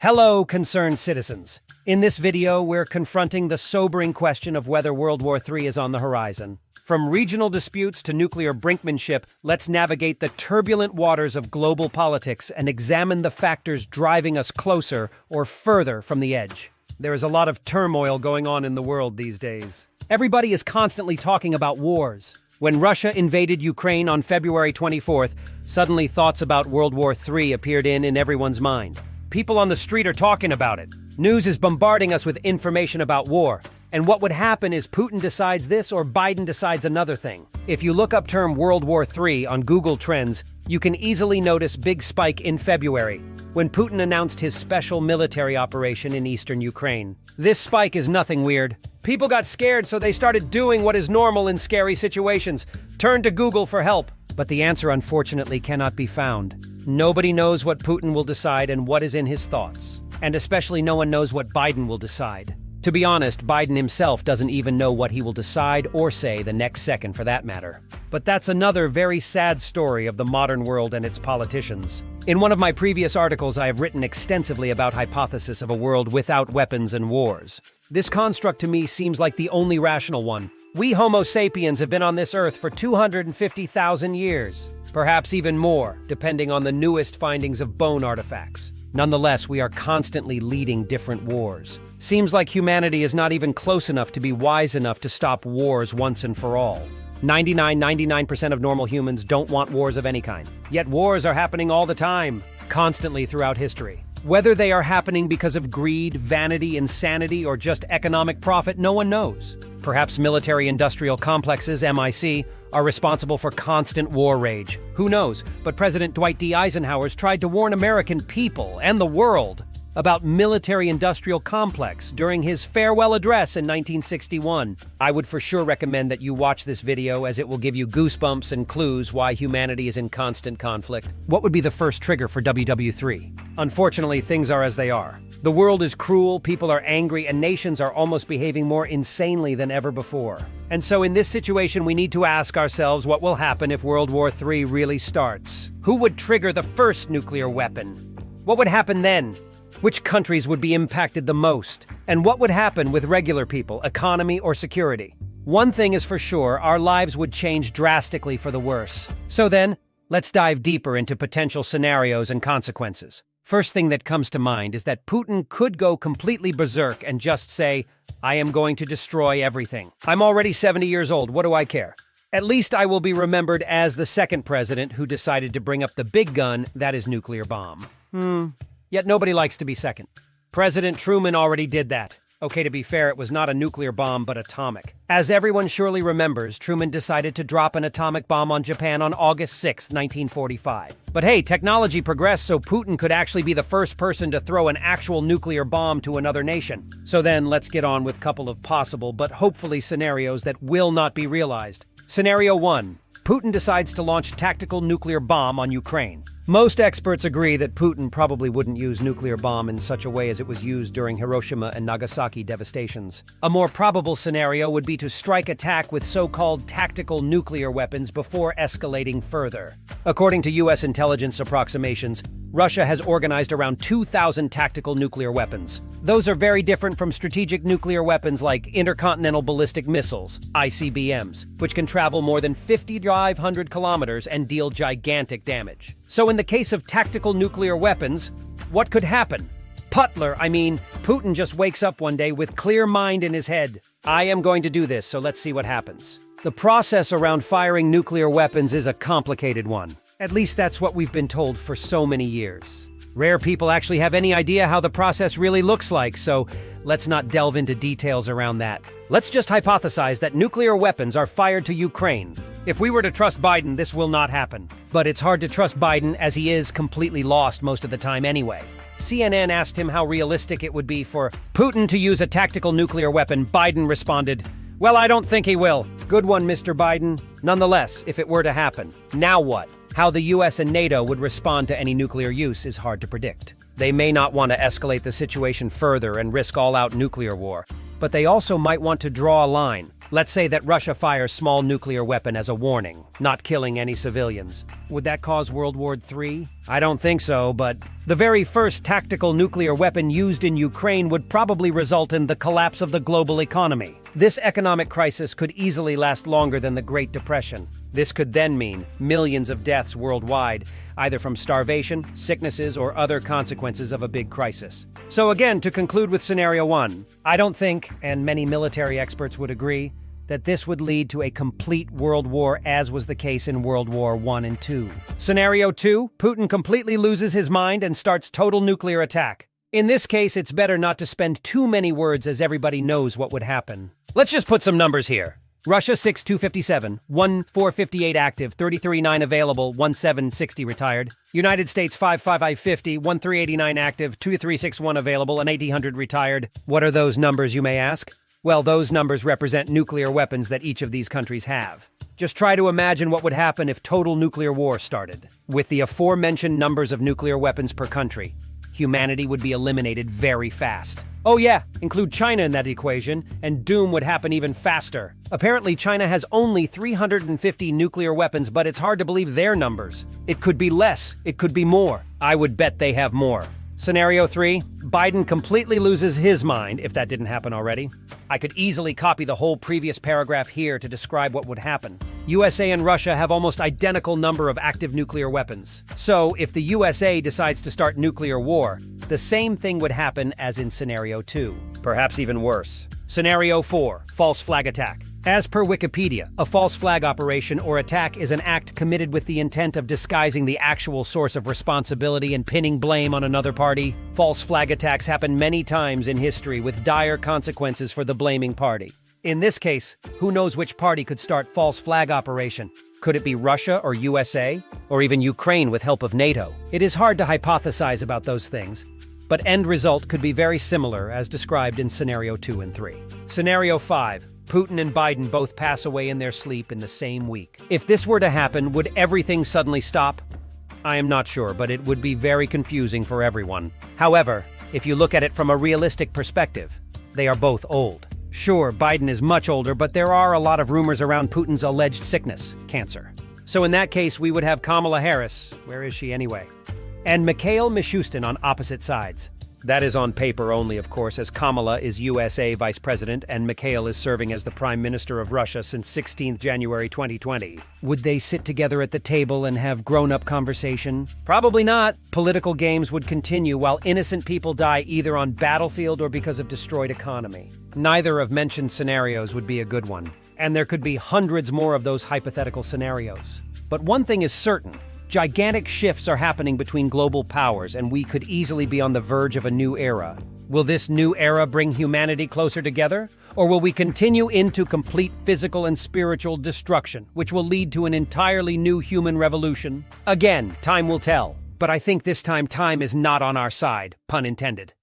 Hello, concerned citizens. In this video, we're confronting the sobering question of whether World War III is on the horizon. From regional disputes to nuclear brinkmanship, let's navigate the turbulent waters of global politics and examine the factors driving us closer or further from the edge. There is a lot of turmoil going on in the world these days. Everybody is constantly talking about wars. When Russia invaded Ukraine on February 24th, suddenly thoughts about World War III appeared in everyone's mind. People on the street are talking about it. News is bombarding us with information about war. And what would happen is Putin decides this or Biden decides another thing. If you look up term World War III on Google Trends, you can easily notice big spike in February, when Putin announced his special military operation in eastern Ukraine. This spike is nothing weird. People got scared, so they started doing what is normal in scary situations. Turn to Google for help. But the answer, unfortunately, cannot be found. Nobody knows what Putin will decide and what is in his thoughts. And especially no one knows what Biden will decide. To be honest, Biden himself doesn't even know what he will decide or say the next second for that matter. But that's another very sad story of the modern world and its politicians. In one of my previous articles, I have written extensively about hypothesis of a world without weapons and wars. This construct to me seems like the only rational one. We Homo sapiens have been on this earth for 250,000 years. Perhaps even more, depending on the newest findings of bone artifacts. Nonetheless, we are constantly leading different wars. Seems like humanity is not even close enough to be wise enough to stop wars once and for all. 99% of normal humans don't want wars of any kind. Yet wars are happening all the time, constantly throughout history. Whether they are happening because of greed, vanity, insanity, or just economic profit, no one knows. Perhaps military-industrial complexes, MIC, are responsible for constant war rage. Who knows? But President Dwight D. Eisenhower's tried to warn American people and the world about military-industrial complex during his farewell address in 1961. I would for sure recommend that you watch this video, as it will give you goosebumps and clues why humanity is in constant conflict. What would be the first trigger for WW3? Unfortunately, things are as they are. The world is cruel, people are angry, and nations are almost behaving more insanely than ever before. And so in this situation, we need to ask ourselves what will happen if World War III really starts. Who would trigger the first nuclear weapon? What would happen then? Which countries would be impacted the most? And what would happen with regular people, economy, or security? One thing is for sure, our lives would change drastically for the worse. So then, let's dive deeper into potential scenarios and consequences. First thing that comes to mind is that Putin could go completely berserk and just say, I am going to destroy everything. I'm already 70 years old, what do I care? At least I will be remembered as the second president who decided to bring up the big gun, that is nuclear bomb. Yet nobody likes to be second. President Truman already did that. Okay, to be fair, it was not a nuclear bomb, but atomic. As everyone surely remembers, Truman decided to drop an atomic bomb on Japan on August 6, 1945. But hey, technology progressed, so Putin could actually be the first person to throw an actual nuclear bomb to another nation. So then, let's get on with a couple of possible, but hopefully scenarios that will not be realized. Scenario 1. Putin decides to launch a tactical nuclear bomb on Ukraine. Most experts agree that Putin probably wouldn't use nuclear bomb in such a way as it was used during Hiroshima and Nagasaki devastations. A more probable scenario would be to strike attack with so-called tactical nuclear weapons before escalating further. According to U.S. intelligence approximations, Russia has organized around 2,000 tactical nuclear weapons. Those are very different from strategic nuclear weapons like intercontinental ballistic missiles, ICBMs, which can travel more than 5,500 kilometers and deal gigantic damage. So in the case of tactical nuclear weapons, what could happen? Putin just wakes up one day with clear mind in his head. I am going to do this, so let's see what happens. The process around firing nuclear weapons is a complicated one. At least that's what we've been told for so many years. Rare people actually have any idea how the process really looks like, so let's not delve into details around that. Let's just hypothesize that nuclear weapons are fired to Ukraine. If we were to trust Biden, this will not happen. But it's hard to trust Biden, as he is completely lost most of the time anyway. CNN asked him how realistic it would be for Putin to use a tactical nuclear weapon. Biden responded, "Well, I don't think he will." Good one, Mr. Biden. Nonetheless, if it were to happen, now what? How the US and NATO would respond to any nuclear use is hard to predict. They may not want to escalate the situation further and risk all-out nuclear war, but they also might want to draw a line. Let's say that Russia fires small nuclear weapon as a warning, not killing any civilians. Would that cause World War III? I don't think so, but the very first tactical nuclear weapon used in Ukraine would probably result in the collapse of the global economy. This economic crisis could easily last longer than the Great Depression. This could then mean millions of deaths worldwide, either from starvation, sicknesses, or other consequences of a big crisis. So again, to conclude with scenario 1, I don't think, and many military experts would agree, that this would lead to a complete world war as was the case in World War I and II. Scenario 2, Putin completely loses his mind and starts total nuclear attack. In this case, it's better not to spend too many words as everybody knows what would happen. Let's just put some numbers here. Russia 6,257, 1,458 active, 33,9 available, 1,760 retired. United States 5,550, 1,389 active, 2,361 available, and 1,800 retired. What are those numbers, you may ask? Well, those numbers represent nuclear weapons that each of these countries have. Just try to imagine what would happen if total nuclear war started. With the aforementioned numbers of nuclear weapons per country, humanity would be eliminated very fast. Oh yeah, include China in that equation, and doom would happen even faster. Apparently, China has only 350 nuclear weapons, but it's hard to believe their numbers. It could be less, it could be more. I would bet they have more. Scenario 3, Biden completely loses his mind, if that didn't happen already. I could easily copy the whole previous paragraph here to describe what would happen. USA and Russia have almost identical number of active nuclear weapons. So, if the USA decides to start nuclear war, the same thing would happen as in Scenario 2. Perhaps even worse. Scenario 4, false flag attack. As per Wikipedia, a false flag operation or attack is an act committed with the intent of disguising the actual source of responsibility and pinning blame on another party. False flag attacks happen many times in history with dire consequences for the blaming party. In this case, who knows which party could start false flag operation? Could it be Russia or USA? Or even Ukraine with help of NATO? It is hard to hypothesize about those things, but end result could be very similar as described in Scenario 2 and 3. Scenario 5. Putin and Biden both pass away in their sleep in the same week. If this were to happen, would everything suddenly stop? I am not sure, but it would be very confusing for everyone. However, if you look at it from a realistic perspective, they are both old. Sure, Biden is much older, but there are a lot of rumors around Putin's alleged sickness, cancer. So in that case, we would have Kamala Harris, where is she anyway? And Mikhail Mishustin on opposite sides. That is on paper only, of course, as Kamala is USA Vice President and Mikhail is serving as the Prime Minister of Russia since 16th January 2020. Would they sit together at the table and have grown-up conversation? Probably not. Political games would continue while innocent people die either on battlefield or because of destroyed economy. Neither of mentioned scenarios would be a good one, and there could be hundreds more of those hypothetical scenarios. But one thing is certain. Gigantic shifts are happening between global powers, and we could easily be on the verge of a new era. Will this new era bring humanity closer together? Or will we continue into complete physical and spiritual destruction, which will lead to an entirely new human revolution? Again, time will tell. But I think this time is not on our side, pun intended.